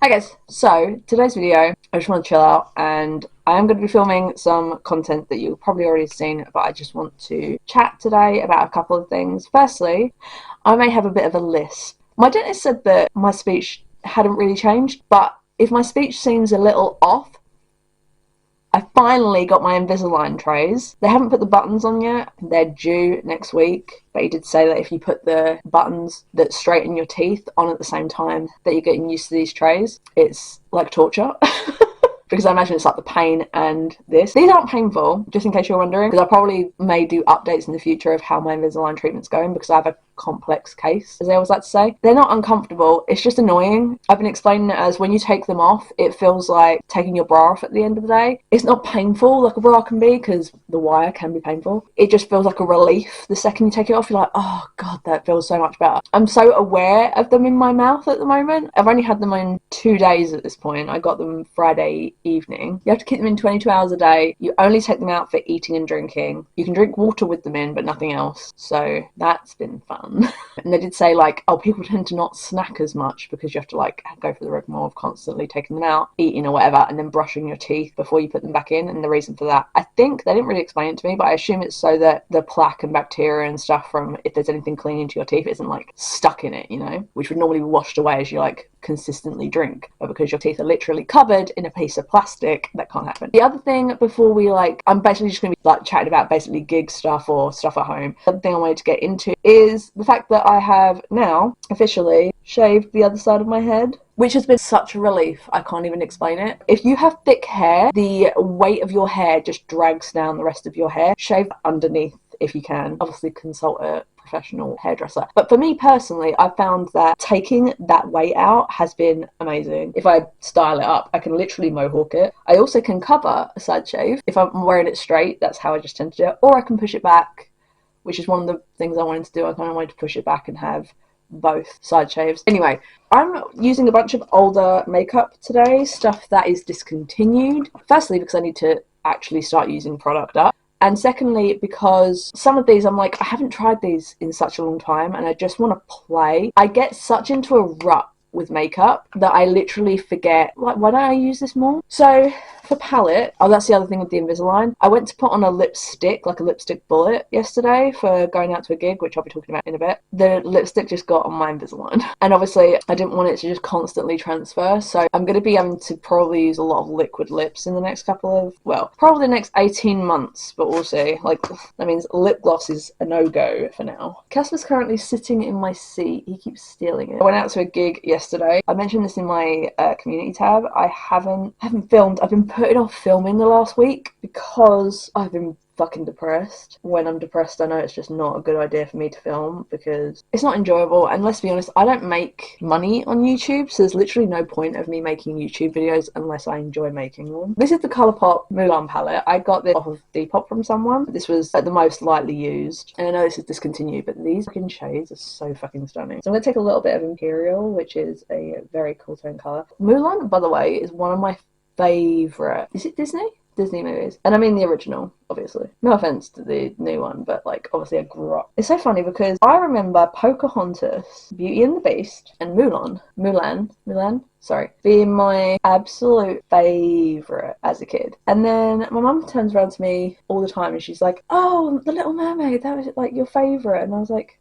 Hi guys, so today's video I just want to chill out and I am going to be filming some content that you've probably already seen, but I just want to chat today about a couple of things. Firstly, I may have a bit of a lisp. My dentist said that my speech hadn't really changed, but if my speech seems a little off, I finally got my Invisalign trays. They haven't put the buttons on yet. They're due next week. But he did say that if you put the buttons that straighten your teeth on at the same time that you're getting used to these trays, it's like torture. Because I imagine it's like the pain and this. These aren't painful, just in case you're wondering, because I probably may do updates in the future of how my Invisalign treatment's going, because I have a complex case, as they always like to say. They're not uncomfortable, it's just annoying. I've been explaining it as when you take them off, it feels like taking your bra off at the end of the day. It's not painful like a bra can be, because the wire can be painful. It just feels like a relief. The second you take it off, you're like, oh god, that feels so much better. I'm so aware of them in my mouth at the moment. I've only had them in 2 days at this point. I got them Friday evening. You have to keep them in 22 hours a day. You only take them out for eating and drinking. You can drink water with them in, but nothing else. So that's been fun. And they did say, like, oh, people tend to not snack as much because you have to, like, go through the rigmarole of constantly taking them out, eating or whatever, and then brushing your teeth before you put them back in. And the reason for that, I think they didn't really explain it to me, but I assume it's so that the plaque and bacteria and stuff from if there's anything clinging to your teeth isn't, like, stuck in it, you know, which would normally be washed away as you, like, consistently drink. But because your teeth are literally covered in a piece of plastic, that can't happen. The other thing before we, like, I'm basically just gonna be, like, chatting about basically gig stuff or stuff at home. The other thing I wanted to get into is the fact that I have now officially shaved the other side of my head, which has been such a relief. I can't even explain it. If you have thick hair, the weight of your hair just drags down the rest of your hair. Shave underneath if you can. Obviously consult a professional hairdresser. But for me personally, I found that taking that weight out has been amazing. If I style it up, I can literally mohawk it. I also can cover a side shave. If I'm wearing it straight, that's how I just tend to do it. Or I can push it back, which is one of the things I wanted to do. I kind of wanted to push it back and have both side shaves. Anyway, I'm using a bunch of older makeup today, stuff that is discontinued. Firstly, because I need to actually start using product up. And secondly, because some of these, I'm like, I haven't tried these in such a long time and I just want to play. I get such into a rut with makeup that I literally forget, like, why don't I use this more? So for palette, oh, that's the other thing with the Invisalign. I went to put on a lipstick, like a lipstick bullet yesterday for going out to a gig, which I'll be talking about in a bit. The lipstick just got on my Invisalign. And obviously I didn't want it to just constantly transfer. So I'm going to be having to probably use a lot of liquid lips in the next couple of, well, probably the next 18 months, but we'll see. Like, that means lip gloss is a no-go for now. Casper's currently sitting in my seat. He keeps stealing it. I went out to a gig yesterday. I mentioned this in my community tab. I haven't filmed. I've been putting off filming the last week because I've been fucking depressed. When I'm depressed, I know it's just not a good idea for me to film because it's not enjoyable. And let's be honest, I don't make money on YouTube, so there's literally no point of me making YouTube videos unless I enjoy making them. This is the Colourpop Mulan palette. I got this off of Depop from someone. This was at the most lightly used, and I know this is discontinued, but these fucking shades are so fucking stunning. So I'm gonna take a little bit of Imperial, which is a very cool tone color. Mulan, by the way, is one of my favorite. Is it Disney movies? And I mean the original, obviously. No offense to the new one, but, like, obviously I grew up. It's so funny because I remember Pocahontas, Beauty and the Beast, and Mulan, sorry, being my absolute favourite as a kid. And then my mum turns around to me all the time and she's like, oh, The Little Mermaid, that was, like, your favourite. And I was like,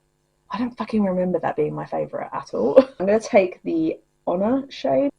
I don't fucking remember that being my favourite at all. I'm going to take the Honor shade.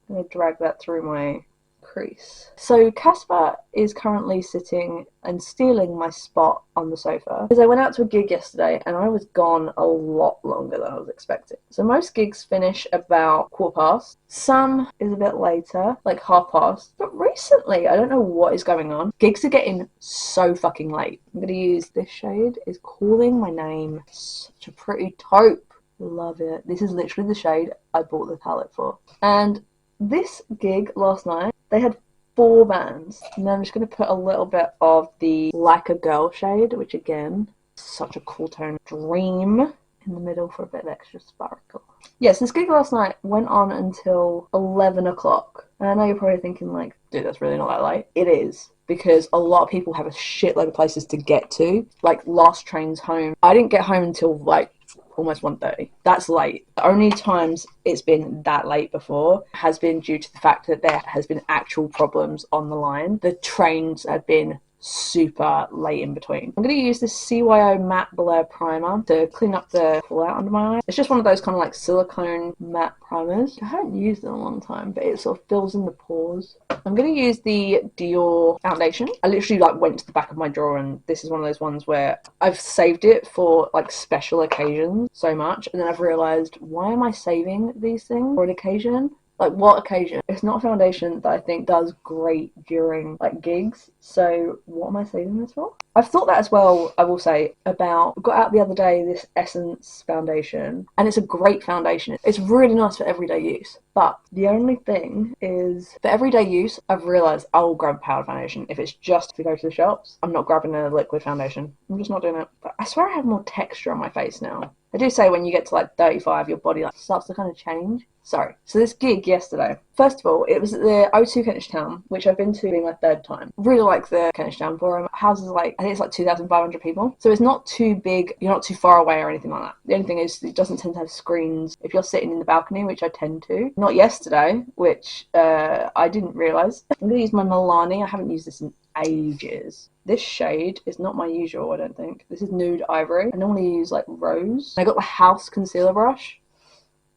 I'm going to drag that through my crease. So Casper is currently sitting and stealing my spot on the sofa because I went out to a gig yesterday and I was gone a lot longer than I was expecting. So most gigs finish about 15:15. Some is a bit later, like 30:30. But recently, I don't know what is going on. Gigs are getting so fucking late. I'm going to use this shade. It's Calling My Name. Such a pretty taupe. Love it. This is literally the shade I bought the palette for. And this gig last night, they had 4 bands, and I'm just going to put a little bit of the Like a Girl shade, which again, such a cool tone. Dream in the middle for a bit of extra sparkle. Yes, this gig last night went on until 11 o'clock. And I know you're probably thinking, like, dude, that's really not that late. It is, because a lot of people have a shitload of places to get to. Like, last trains home. I didn't get home until, like, almost 1:30. That's late. The only times it's been that late before has been due to the fact that there has been actual problems on the line. The trains have been super late in between. I'm going to use this CYO matte blur primer to clean up the fallout under my eye. It's just one of those kind of like silicone matte primers. I haven't used it in a long time, but it sort of fills in the pores. I'm going to use the Dior foundation. I literally like went to the back of my drawer, and this is one of those ones where I've saved it for like special occasions so much, and then I've realized, why am I saving these things for an occasion? Like, what occasion? It's not a foundation that I think does great during like gigs, so what am I saving this for? I've thought that as well, I will say, about, got out the other day this Essence foundation, and it's a great foundation. It's really nice for everyday use, but the only thing is, for everyday use, I've realised I will grab a powder foundation. If it's just to go to the shops, I'm not grabbing a liquid foundation. I'm just not doing it. But I swear I have more texture on my face now. I do say when you get to like 35, your body like starts to kind of change. Sorry. So this gig yesterday, first of all, it was at the O2 Kentish Town, which I've been to being my third time. Really like the Kentish Town Forum. Houses like, I think it's like 2,500 people. So it's not too big, you're not too far away or anything like that. The only thing is it doesn't tend to have screens if you're sitting in the balcony, which I tend to. Not yesterday, which I didn't realise. I'm going to use my Milani. I haven't used this in ages. This shade is not my usual, I don't think. This is Nude Ivory. I normally use like rose. I got the House concealer brush.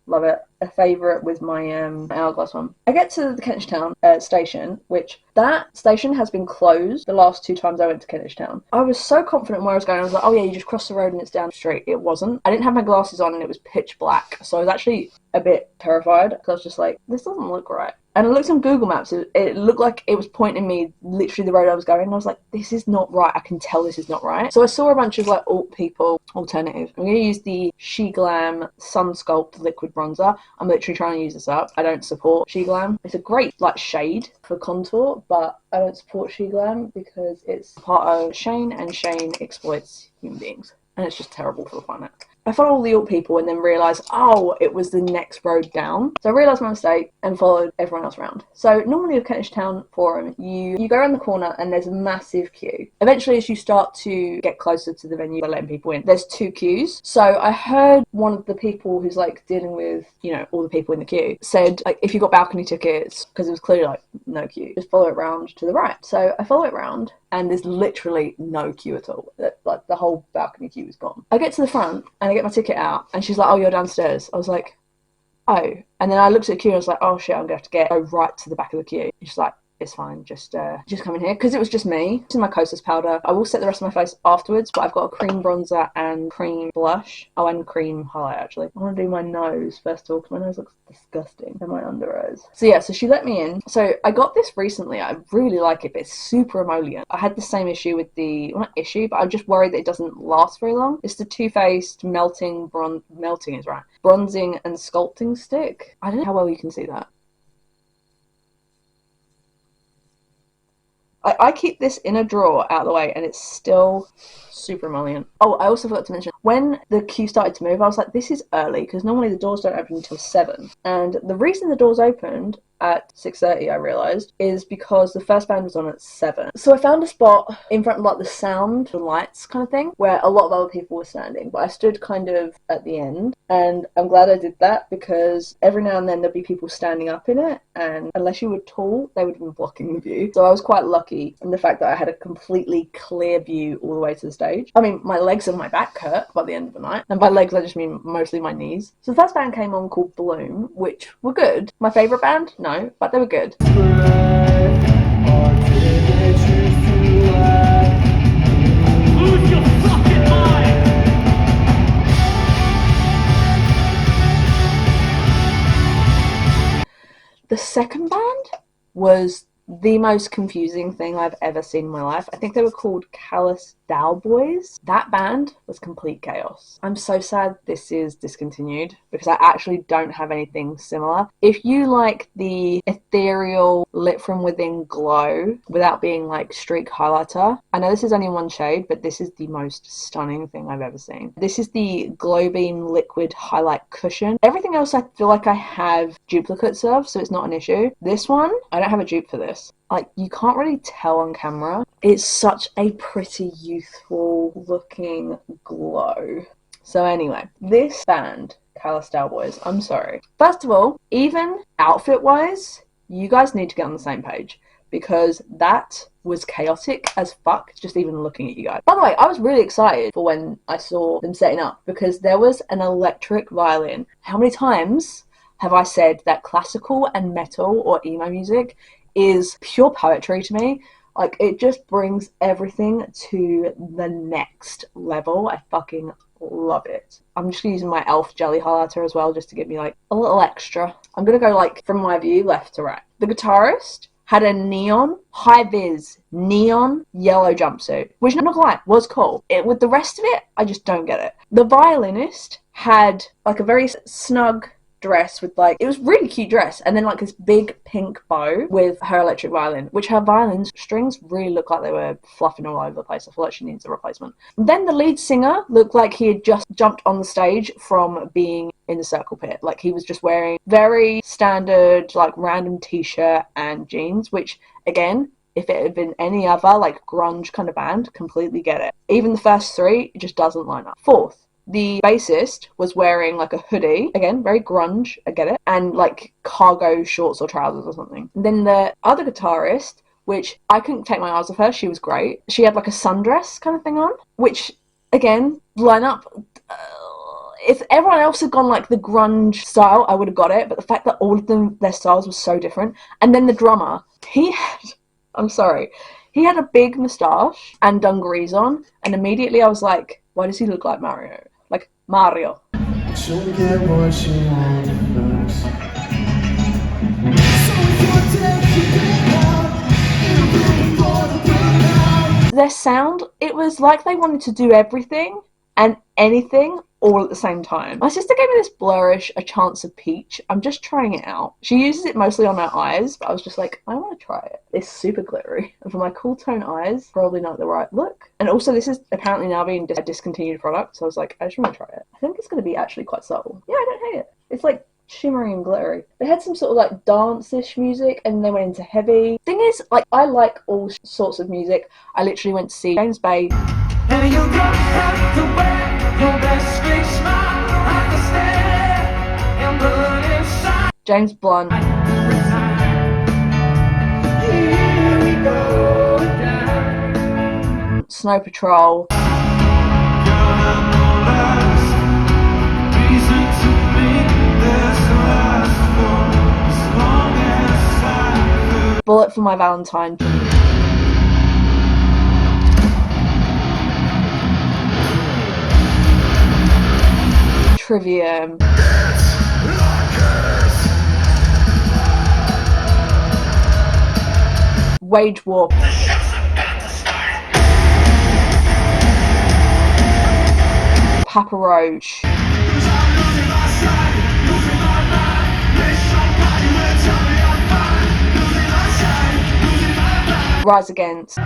Love it. A favourite with my Hourglass one. I get to the Kentish Town station, which that station has been closed the last 2 times I went to Kentish Town. I was so confident where I was going. I was like, oh yeah, you just cross the road and it's down the street. It wasn't. I didn't have my glasses on and it was pitch black. So I was actually a bit terrified because I was just like, this doesn't look right. And I looked on Google Maps, it looked like it was pointing me literally the road I was going, and I was like, this is not right, I can tell this is not right. So I saw a bunch of like alt people alternative. I'm going to use the She Glam Sun Sculpt Liquid Bronzer. I'm literally trying to use this up. I don't support She Glam. It's a great like shade for contour, but I don't support She Glam because it's part of Shane, and Shane exploits human beings. And it's just terrible for the planet. I followed all the alt people and then realised, oh, it was the next road down. So I realised my mistake and followed everyone else around. So normally with Kentish Town Forum, you go around the corner and there's a massive queue. Eventually, as you start to get closer to the venue, they're letting people in. There's 2 queues. So I heard one of the people who's like dealing with, you know, all the people in the queue said, like, if you got balcony tickets, because it was clearly like no queue, just follow it round to the right. So I follow it round and there's literally no queue at all. Like the whole balcony queue is gone. I get to the front and I get my ticket out and she's like, oh, you're downstairs. I was like, oh. And then I looked at the queue and I was like, oh shit, I'm gonna have to go right to the back of the queue. And she's like, it's fine, just come in here, because it was just me. This is my Kosas powder. I will set the rest of my face afterwards, but I've got a cream bronzer and cream blush. Oh, and cream highlight, actually. I want to do my nose first of all, because my nose looks disgusting, and my under eyes. So yeah, so she let me in. So I got this recently. I really like it, but it's super emollient. I had the same issue with the, well, not issue, but I'm just worried that it doesn't last very long. It's the Too Faced melting is right, bronzing and sculpting stick. I don't know how well you can see that. I keep this in a drawer out of the way and it's still super emollient. Oh, I also forgot to mention, when the queue started to move, I was like, this is early, because normally the doors don't open until 7. And the reason the doors opened at 6:30, I realised, is because the first band was on at 7. So I found a spot in front of like the sound, the lights kind of thing, where a lot of other people were standing, but I stood kind of at the end, and I'm glad I did that, because every now and then there'd be people standing up in it, and unless you were tall, they would have been blocking the view. So I was quite lucky in the fact that I had a completely clear view all the way to the stage. I mean, my legs and my back hurt by the end of the night, and by legs I just mean mostly my knees. So the first band came on called Bloom, which were good. My favourite band? No, but they were good. Lose your fucking mind! The second band was the most confusing thing I've ever seen in my life. I think they were called Callous Dow Boys. That band was complete chaos. I'm so sad this is discontinued, because I actually don't have anything similar. If you like the ethereal lit from within glow without being like streak highlighter, I know this is only one shade, but this is the most stunning thing I've ever seen. This is the Glow Beam Liquid Highlight Cushion. Everything else I feel like I have duplicates of, so it's not an issue. This one, I don't have a dupe for this. Like, you can't really tell on camera. It's such a pretty, youthful looking glow. So anyway, this band, Callous Boys, I'm sorry. First of all, even outfit-wise, you guys need to get on the same page, because that was chaotic as fuck, just even looking at you guys. By the way, I was really excited for when I saw them setting up, because there was an electric violin. How many times have I said that classical and metal or emo music is pure poetry to me? Like, it just brings everything to the next level. I fucking love it. I'm just using my e.l.f. jelly highlighter as well, just to give me like a little extra. I'm gonna go like from my view left to right. The guitarist had a neon, high-vis, neon yellow jumpsuit, which, I'm not gonna lie, was cool. With the rest of it, I just don't get it. The violinist had like a very snug dress with like, it was really cute dress, and then like this big pink bow with her electric violin, which her violin strings really looked like they were fluffing all over the place. I feel like she needs a replacement. Then the lead singer looked like he had just jumped on the stage from being in the circle pit. Like, he was just wearing very standard like random t-shirt and jeans, which again, if it had been any other like grunge kind of band, completely get it. Even the first three, it just doesn't line up. Fourth, the bassist was wearing like a hoodie, again, very grunge, I get it, and like cargo shorts or trousers or something. And then the other guitarist, which I couldn't take my eyes off her, she was great. She had like a sundress kind of thing on, which again, line up. If everyone else had gone like the grunge style, I would have got it, but the fact that all of them, their styles were so different. And then the drummer, he had, I'm sorry, he had a big moustache and dungarees on, and immediately I was like, why does he look like Mario? Like Mario. She'll get what she wants first. Their sound, it was like they wanted to do everything and anything all at the same time. My sister gave me this Blursh, A Chance of Peach. I'm just trying it out. She uses it mostly on her eyes, but I was just like, I want to try it. It's super glittery. And for my cool tone eyes, probably not the right look. And also, this is apparently now being a discontinued product, so I was like, I just want to try it. I think it's going to be actually quite subtle. Yeah, I don't hate it. It's like shimmery and glittery. They had some sort of like dance-ish music, and they went into heavy. Thing is, like, I like all sorts of music. I literally went to see James Bay. And you don't have to wear your best fake smile. I can stare and burn inside. James Blunt. Here we go down. Snow Patrol. Bullet for My Valentine. Trivium. Wage War. Papa Roach. Rise Against.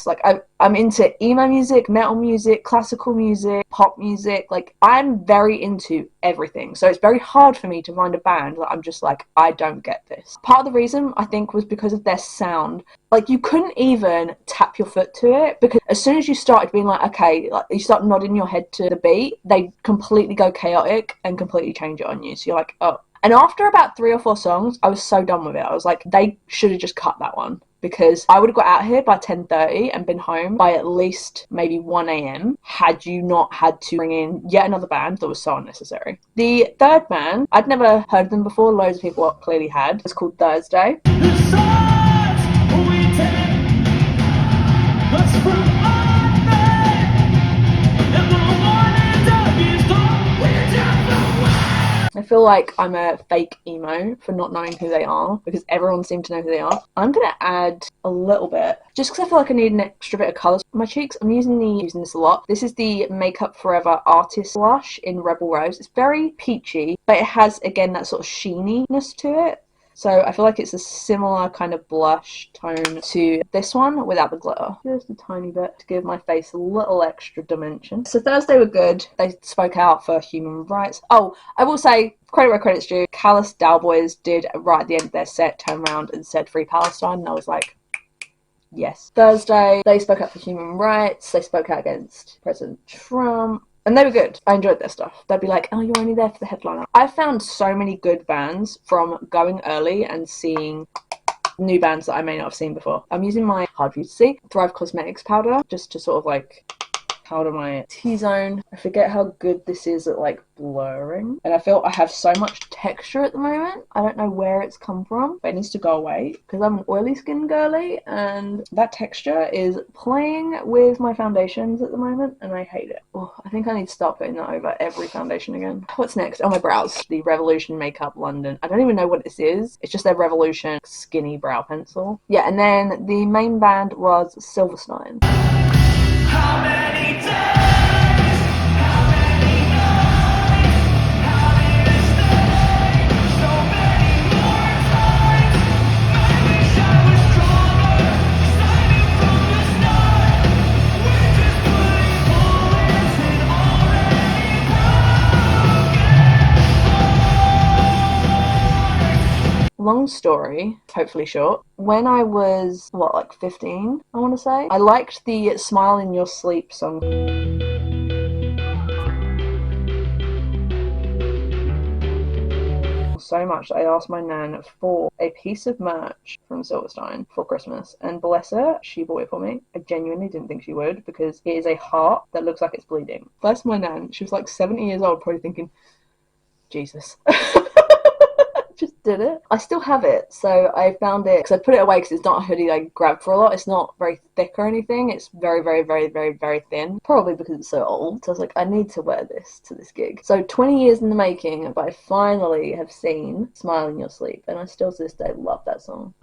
Like, I'm into emo music, metal music, classical music, pop music. Like, I'm very into everything. So it's very hard for me to find a band that I'm just like, I don't get this. Part of the reason, I think, was because of their sound. Like, you couldn't even tap your foot to it, because as soon as you started being like, okay, like, you start nodding your head to the beat, they completely go chaotic and completely change it on you. So you're like, oh. And after about 3 or 4 songs, I was so done with it. I was like, they should have just cut that one. Because I would have got out here by 10:30 and been home by at least maybe 1 a.m. had you not had to bring in yet another band that was so unnecessary. The third band, I'd never heard of them before, loads of people clearly had. It's called Thursday. I feel like I'm a fake emo for not knowing who they are, because everyone seemed to know who they are. I'm going to add a little bit, just because I feel like I need an extra bit of colour for my cheeks. I'm using this a lot. This is the Makeup Forever Artist Blush in Rebel Rose. It's very peachy, but it has, again, that sort of sheeniness to it. So I feel like it's a similar kind of blush tone to this one without the glitter. Just a tiny bit to give my face a little extra dimension. So Thursday were good. They spoke out for human rights. Oh, I will say, credit where credit's due, Callous Boys did right at the end of their set turn around and said Free Palestine, and I was like, Yes. Thursday, they spoke out for human rights. They spoke out against President Trump. And they were good. I enjoyed their stuff. They'd be like, oh, you're only there for the headliner. I found so many good bands from going early and seeing new bands that I may not have seen before. I'm using my, hard for you to see, Thrive Cosmetics powder just to sort of like powder my T-zone. I forget how good this is at like blurring, and I feel I have so much texture at the moment. I don't know where it's come from, but it needs to go away because I'm an oily skin girly and that texture is playing with my foundations at the moment and I hate it. Oh, I think I need to start putting that over every foundation again. What's next? Oh, my brows. The Revolution Makeup London. I don't even know what this is. It's just their Revolution skinny brow pencil. Yeah, and then the main band was Silverstein. How many days? How many nights? How many days? So many more times. I wish I was stronger. 'Cause I knew from the start. We're just putting bullets in already broken hearts. Long story, hopefully short. When I was, what, like 15, I want to say, I liked the Smile in Your Sleep song so much that I asked my nan for a piece of merch from Silverstein for Christmas, and bless her, she bought it for me. I genuinely didn't think she would because it is a heart that looks like it's bleeding. Bless my nan, she was like 70 years old, probably thinking, Jesus. Just did it. I still have it, so I found it because I put it away because it's not a hoodie I grab for a lot. It's not very thick or anything. It's very, very, very, very, very thin. Probably because it's so old. So I was like, I need to wear this to this gig. So 20 years in the making, but I finally have seen Smile in Your Sleep, and I still to this day love that song.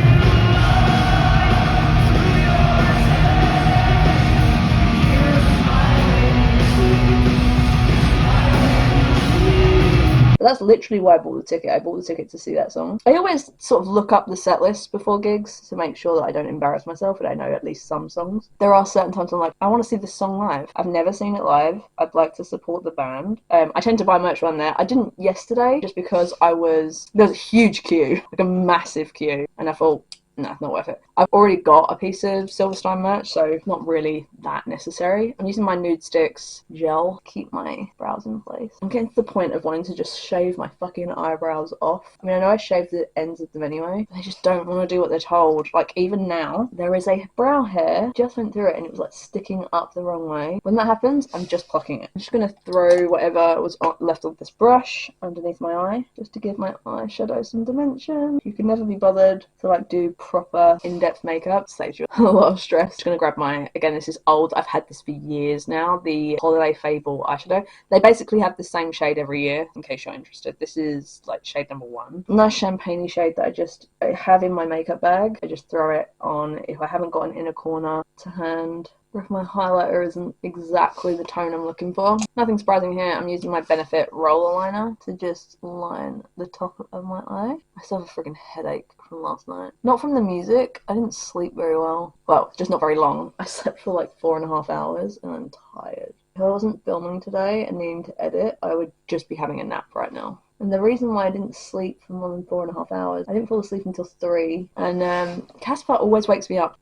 But that's literally why I bought the ticket. I bought the ticket to see that song. I always sort of look up the set list before gigs to make sure that I don't embarrass myself and I know at least some songs. There are certain times I'm like, I want to see this song live. I've never seen it live. I'd like to support the band. I tend to buy merch when I'm there. I didn't yesterday just because there was a huge queue, like a massive queue, and I thought, no, not worth it. I've already got a piece of Silverstein merch, so not really that necessary. I'm using my Nudestix gel to keep my brows in place. I'm getting to the point of wanting to just shave my fucking eyebrows off. I mean, I know I shaved the ends of them anyway, but I just don't want to do what they're told. Like, even now, there is a brow hair, just went through it and it was like sticking up the wrong way. When that happens, I'm just plucking it. I'm just going to throw whatever was left of this brush underneath my eye, just to give my eyeshadow some dimension. You can never be bothered to like do proper in-depth makeup, saves you a lot of stress. Just gonna grab my, again, this is old, I've had this for years now, the Holiday Fable eyeshadow. They basically have the same shade every year, in case you're interested. This is like shade number 1. Nice champagne-y shade that I have in my makeup bag. I just throw it on if I haven't got an inner corner to hand, or if my highlighter isn't exactly the tone I'm looking for. Nothing surprising here. I'm using my Benefit roller liner to just line the top of my eye. I still have a friggin' headache from last night. Not from the music. I didn't sleep very well. Well, just not very long. I slept for like 4.5 hours and I'm tired. If I wasn't filming today and needing to edit, I would just be having a nap right now. And the reason why I didn't sleep for more than 4.5 hours, I didn't fall asleep until 3. And Casper always wakes me up.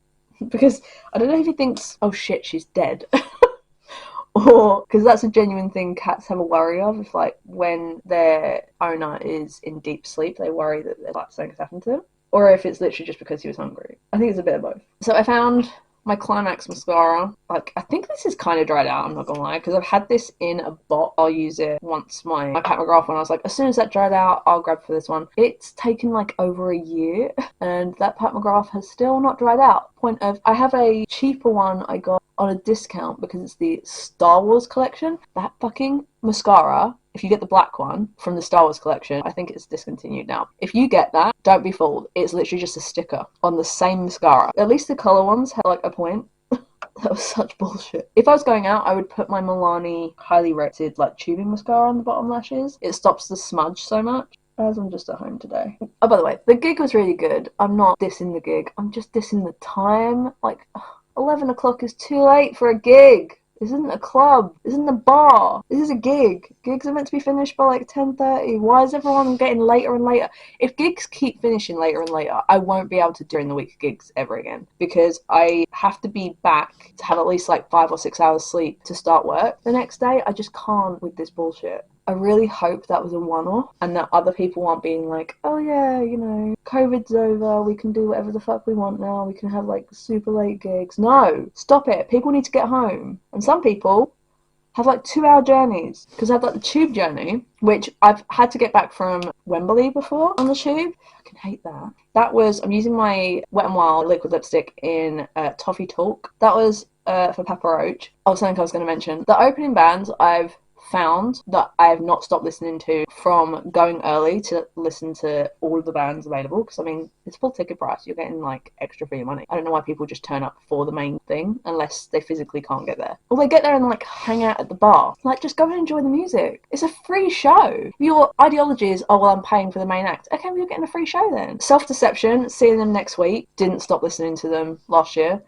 Because I don't know if he thinks, oh shit, she's dead. Or, because that's a genuine thing cats have a worry of. If like when their owner is in deep sleep, they worry that like, something's happened to them. Or if it's literally just because he was hungry. I think it's a bit of both. So I found my Climax mascara. Like, I think this is kind of dried out, I'm not gonna lie, because I've had this in a bot. I'll use it once my Pat McGrath one. I was like, as soon as that dried out, I'll grab for this one. It's taken like over a year, and that Pat McGrath has still not dried out. Point of, I have a cheaper one I got on a discount because it's the Star Wars collection. That fucking mascara, if you get the black one from the Star Wars collection, I think it's discontinued now. If you get that, don't be fooled. It's literally just a sticker on the same mascara. At least the colour ones had like a point. That was such bullshit. If I was going out, I would put my Milani highly rated like tubing mascara on the bottom lashes. It stops the smudge so much. As I'm just at home today. Oh, by the way, the gig was really good. I'm not dissing the gig. I'm just dissing the time. Like, 11 o'clock is too late for a gig. This isn't a club. This isn't a bar. This is a gig. Gigs are meant to be finished by like 10:30. Why is everyone getting later and later? If gigs keep finishing later and later, I won't be able to do during the week gigs ever again, because I have to be back to have at least like 5 or 6 hours sleep to start work the next day. I just can't with this bullshit. I really hope that was a one-off and that other people aren't being like, oh yeah, you know, COVID's over, we can do whatever the fuck we want now, we can have like super late gigs. No, stop it. People need to get home. And some people have like 2-hour journeys, because I have like the tube journey, which I've had to get back from Wembley before on the tube. I can hate that. That was, I'm using my Wet n Wild liquid lipstick in Toffee Talk. That was for Papa Roach. Oh, something I was going to mention. The opening bands I've found that I have not stopped listening to from going early to listen to all of the bands available, because I mean, it's full ticket price. You're getting like extra for your money. I don't know why people just turn up for the main thing unless they physically can't get there, or they get there and like hang out at the bar. Like, just go and enjoy the music. It's a free show. Your ideology is, oh well, I'm paying for the main act. Okay, well, you're getting a free show then. Self Deception, seeing them next week. Didn't stop listening to them last year.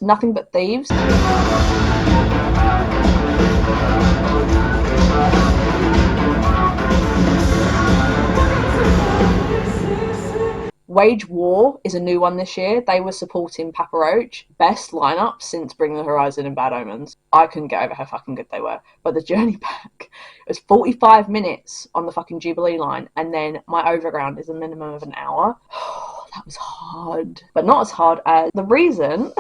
Nothing But Thieves. Wage War is a new one this year. They were supporting Papa Roach. Best lineup since Bring the Horizon and Bad Omens. I couldn't get over how fucking good they were. But the journey back, it was 45 minutes on the fucking Jubilee line, and then my overground is a minimum of an hour. That was hard. But not as hard as the reason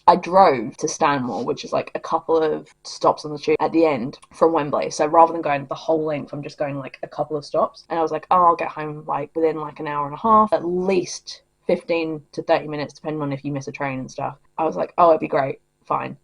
I drove to Stanmore, which is like a couple of stops on the tube at the end from Wembley. So rather than going the whole length, I'm just going like a couple of stops. And I was like, oh, I'll get home like within like an hour and a half, at least 15 to 30 minutes, depending on if you miss a train and stuff. I was like, oh, it'd be great. Fine.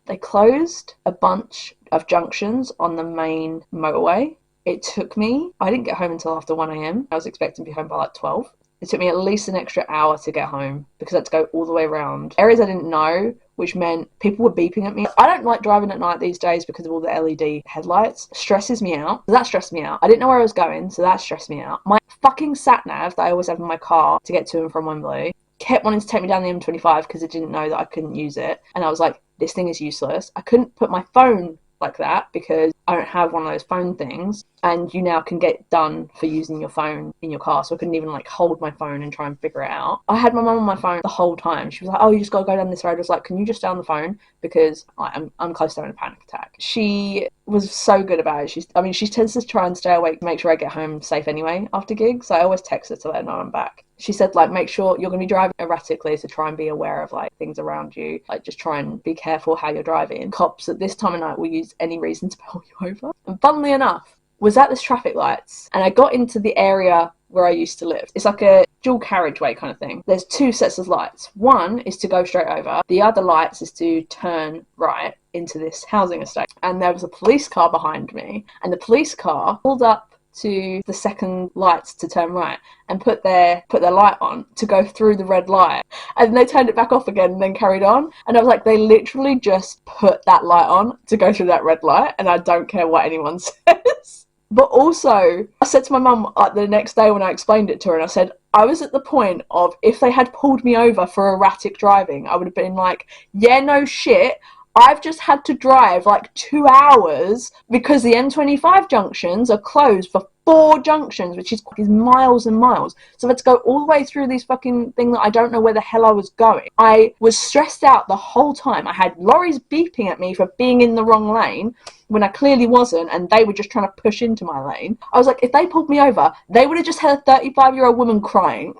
They closed a bunch of junctions on the main motorway. It took me, I didn't get home until after 1 a.m. I was expecting to be home by like 12. It took me at least an extra hour to get home because I had to go all the way around areas I didn't know, which meant people were beeping at me. I don't like driving at night these days because of all the LED headlights. Stresses me out. That stressed me out. I didn't know where I was going, so that stressed me out. My fucking sat-nav that I always have in my car to get to and from Wembley kept wanting to take me down the M25 because it didn't know that I couldn't use it. And I was like, this thing is useless. I couldn't put my phone like that because I don't have one of those phone things, and you now can get done for using your phone in your car, so I couldn't even like hold my phone and try and figure it out. I had my mum on my phone the whole time. She was like, oh, you just gotta go down this road. I was like, can you just stay on the phone, because I'm close to having a panic attack. She was so good about it. She tends to try and stay awake, make sure I get home safe anyway after gigs, so I always text her to let her know I'm back. She said, like, make sure you're going to be driving erratically, so try and be aware of, like, things around you. Like, just try and be careful how you're driving. Cops at this time of night will use any reason to pull you over. And funnily enough, was at this traffic lights, and I got into the area where I used to live. It's like a dual carriageway kind of thing. There's 2 sets of lights. One is to go straight over. The other lights is to turn right into this housing estate. And there was a police car behind me, and the police car pulled up to the second lights to turn right and put their light on to go through the red light, and they turned it back off again and then carried on. And I was like, they literally just put that light on to go through that red light, and I don't care what anyone says. But also, I said to my mum the next day when I explained it to her, and I said, I was at the point of, if they had pulled me over for erratic driving, I would have been like, yeah, no shit, I've just had to drive like 2 hours because the M25 junctions are closed for 4 junctions, which is miles and miles. So I had to go all the way through these fucking thing that I don't know where the hell I was going. I was stressed out the whole time. I had lorries beeping at me for being in the wrong lane when I clearly wasn't, and they were just trying to push into my lane. I was like, if they pulled me over, they would have just had a 35-year-old woman crying.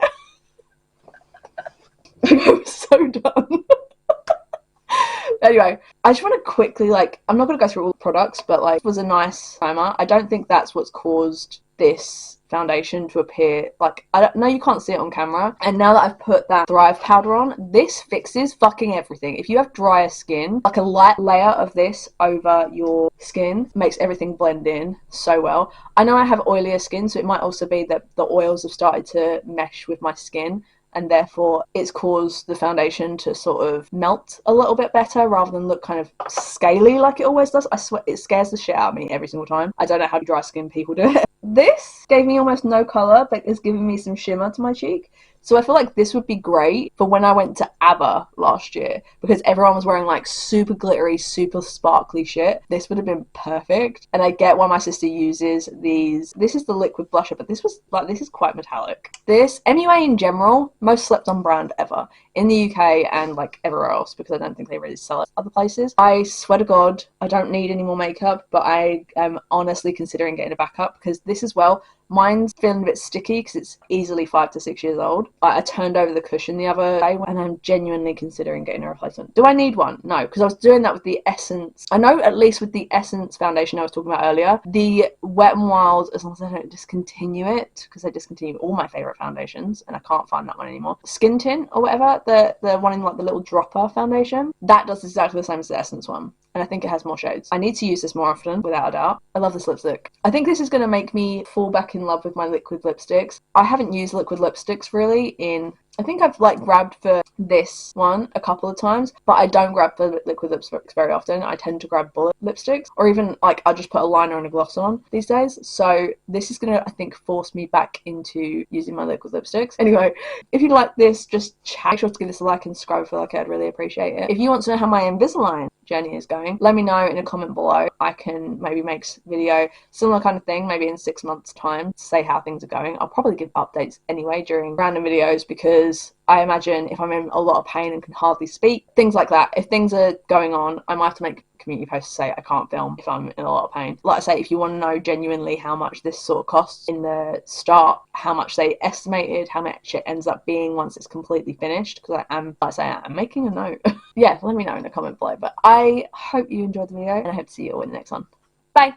I was so done. Anyway, I just want to quickly, like, I'm not going to go through all the products, but, like, it was a nice primer. I don't think that's what's caused this foundation to appear, like, I don't know, you can't see it on camera. And now that I've put that Thrive powder on, this fixes fucking everything. If you have drier skin, like, a light layer of this over your skin makes everything blend in so well. I know I have oilier skin, so it might also be that the oils have started to mesh with my skin and therefore it's caused the foundation to sort of melt a little bit better rather than look kind of scaly like it always does. I swear it scares the shit out of me every single time. I don't know how dry skin people do it. This gave me almost no colour, but it's giving me some shimmer to my cheek. So I feel like this would be great for when I went to ABBA last year, because everyone was wearing like super glittery, super sparkly shit. This would have been perfect. And I get why my sister uses these. This is the liquid blusher, but this is quite metallic. This, MUA in general, most slept on brand ever in the UK and like everywhere else, because I don't think they really sell it other places. I swear to God, I don't need any more makeup, but I am honestly considering getting a backup, because this as well, mine's feeling a bit sticky because it's easily 5 to 6 years old. I turned over the cushion the other day and I'm genuinely considering getting a replacement. Do I need one? No, because I was doing that with the Essence. I know at least with the Essence foundation I was talking about earlier, the Wet n Wild, as long as I don't discontinue it, because I discontinued all my favourite foundations and I can't find that one anymore. Skin Tint or whatever, the one in like the little dropper foundation, that does exactly the same as the Essence one. And I think it has more shades. I need to use this more often, without a doubt. I love this lipstick. I think this is going to make me fall back in love with my liquid lipsticks. I haven't used liquid lipsticks really in... I think I've like grabbed for this one a couple of times, but I don't grab for liquid lipsticks very often. I tend to grab bullet lipsticks, or even like I'll just put a liner and a gloss on these days. So this is gonna, I think, force me back into using my liquid lipsticks. Anyway, if you like this, just make sure to give this a like and subscribe. I feel like I'd really appreciate it. If you want to know how my Invisalign journey is going, let me know in a comment below. I can maybe make a video, similar kind of thing, maybe in 6 months time, to say how things are going. I'll probably give updates anyway during random videos, because I imagine if I'm in a lot of pain and can hardly speak, things like that, if things are going on, I might have to make a community post to say I can't film if I'm in a lot of pain. Like I say, if you want to know genuinely how much this sort of costs in the start, how much they estimated, how much it ends up being once it's completely finished, because I'm making a note. Yeah, let me know in the comment below. But I hope you enjoyed the video and I hope to see you all in the next one. Bye!